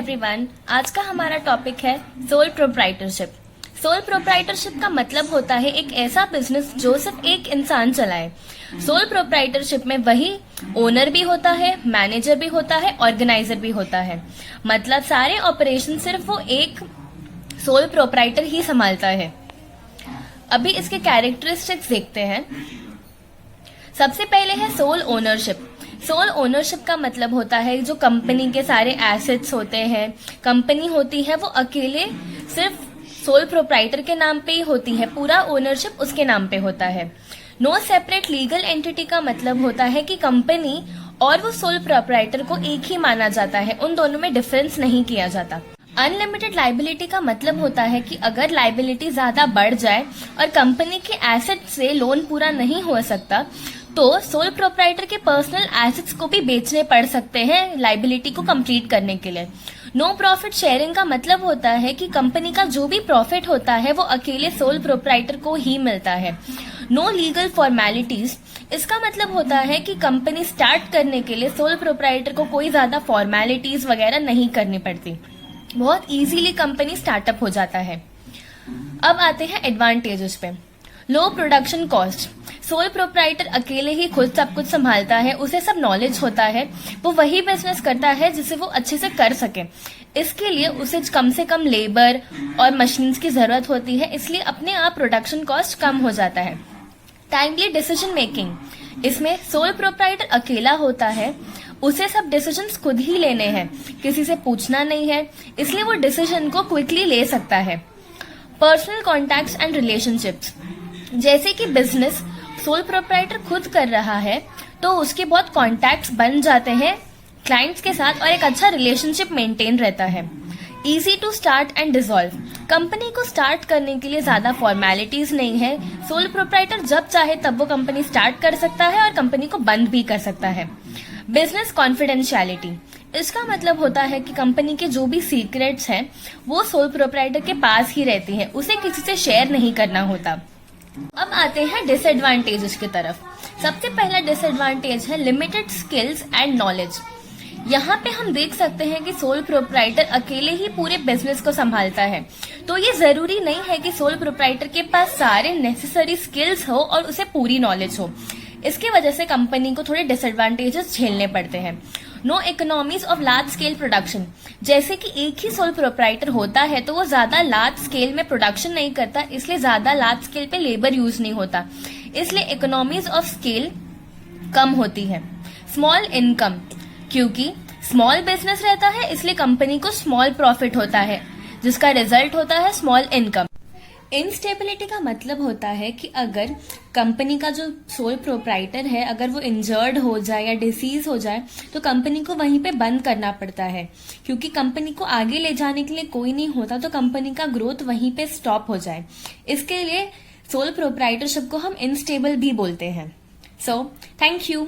Everyone, आज का हमारा टॉपिक है सोल प्रोप्राइटरशिप। सोल प्रोप्राइटरशिप का मतलब होता है एक ऐसा बिजनेस जो सिर्फ एक इंसान चलाए। सोल प्रोप्राइटरशिप में वही ओनर भी होता है, मैनेजर भी होता है, ऑर्गेनाइजर भी होता है। मतलब सारे ऑपरेशन सिर्फ वो एक सोल प्रोप्राइटर ही संभालता है। अभी इसके कैरेक्टरिस्टिक्स देखते हैं। सबसे पहले है सोल ओनरशिप। सोल ओनरशिप का मतलब होता है जो कंपनी के सारे एसेट्स होते हैं, कंपनी होती है वो अकेले सिर्फ सोल प्रोप्राइटर के नाम पे ही होती है, पूरा ओनरशिप उसके नाम पे होता है। नो सेपरेट लीगल एंटिटी का मतलब होता है कि कंपनी और वो सोल प्रोप्राइटर को एक ही माना जाता है, उन दोनों में डिफरेंस नहीं किया जाता। अनलिमिटेड लाइबिलिटी का मतलब होता है कि अगर लाइबिलिटी ज्यादा बढ़ जाए और कंपनी के एसेट से लोन पूरा नहीं हो सकता तो सोल प्रोप्राइटर के पर्सनल एसेट्स को भी बेचने पड़ सकते हैं लाइबिलिटी को कंप्लीट करने के लिए। नो प्रॉफिट शेयरिंग का मतलब होता है कि कंपनी का जो भी प्रॉफिट होता है वो अकेले सोल प्रोप्राइटर को ही मिलता है। नो लीगल फॉर्मेलिटीज, इसका मतलब होता है कि कंपनी स्टार्ट करने के लिए सोल प्रोप्राइटर को कोई ज्यादा फॉर्मेलिटीज वगैरह नहीं करनी पड़ती, बहुत इजीली कंपनी स्टार्टअप हो जाता है। अब आते हैं एडवांटेजेस पे। लो प्रोडक्शन कॉस्ट, सोल प्रोप्राइटर अकेले ही खुद सब कुछ संभालता है, उसे सब नॉलेज होता है, वो वही बिजनेस करता है जिसे वो अच्छे से कर सके। इसके लिए उसे कम से कम लेबर और मशीन्स की जरूरत होती है, इसलिए अपने आप प्रोडक्शन कॉस्ट कम हो जाता है। टाइमली डिसीजन मेकिंग, इसमें सोल प्रोप्राइटर अकेला होता है, उसे सब डिसीजंस खुद ही लेने हैं, किसी से पूछना नहीं है, इसलिए वो डिसीजन को क्विकली ले सकता है। पर्सनल कॉन्टैक्ट्स एंड रिलेशनशिप्स, जैसे कि बिजनेस सोल प्रोप्राइटर खुद कर रहा है तो उसके बहुत कॉन्टैक्ट्स बन जाते हैं क्लाइंट्स के साथ और एक अच्छा रिलेशनशिप मेंटेन रहता है। Easy to start and dissolve, company को स्टार्ट करने के लिए ज्यादा फॉर्मेलिटीज नहीं है, सोल प्रोप्राइटर जब चाहे तब वो कंपनी स्टार्ट कर सकता है और कंपनी को बंद भी कर सकता है। बिजनेस कॉन्फिडेंशियलिटी, इसका मतलब होता है कि कंपनी के जो भी सीक्रेट्स हैं वो सोल प्रोप्राइटर के पास ही रहती हैं, उसे किसी से शेयर नहीं करना होता। अब आते हैं डिसएडवांटेजेस की तरफ। सबसे पहला डिसएडवांटेज है लिमिटेड स्किल्स एंड नॉलेज। यहाँ पे हम देख सकते हैं कि सोल प्रोप्राइटर अकेले ही पूरे बिजनेस को संभालता है, तो ये जरूरी नहीं है कि सोल प्रोप्राइटर के पास सारे नेसेसरी स्किल्स हो और उसे पूरी नॉलेज हो। इसकी वजह से कंपनी को थोड़े डिसएडवांटेजेस झेलने पड़ते हैं। No economies of large scale production, जैसे कि एक ही सोल प्रोप्राइटर होता है तो वो ज्यादा लार्ज स्केल में प्रोडक्शन नहीं करता, इसलिए ज्यादा लार्ज स्केल पे लेबर यूज नहीं होता, इसलिए इकोनॉमीज ऑफ स्केल कम होती है। स्मॉल इनकम, क्योंकि स्मॉल बिजनेस रहता है इसलिए कंपनी को स्मॉल प्रॉफिट होता है, जिसका रिजल्ट होता है स्मॉल इनकम। इनस्टेबिलिटी का मतलब होता है कि अगर कंपनी का जो सोल प्रोप्राइटर है अगर वो इंजर्ड हो जाए या डिसीज हो जाए तो कंपनी को वहीं पे बंद करना पड़ता है, क्योंकि कंपनी को आगे ले जाने के लिए कोई नहीं होता तो कंपनी का ग्रोथ वहीं पे स्टॉप हो जाए। इसके लिए सोल प्रोप्राइटरशिप को हम इनस्टेबल भी बोलते हैं। So thank you.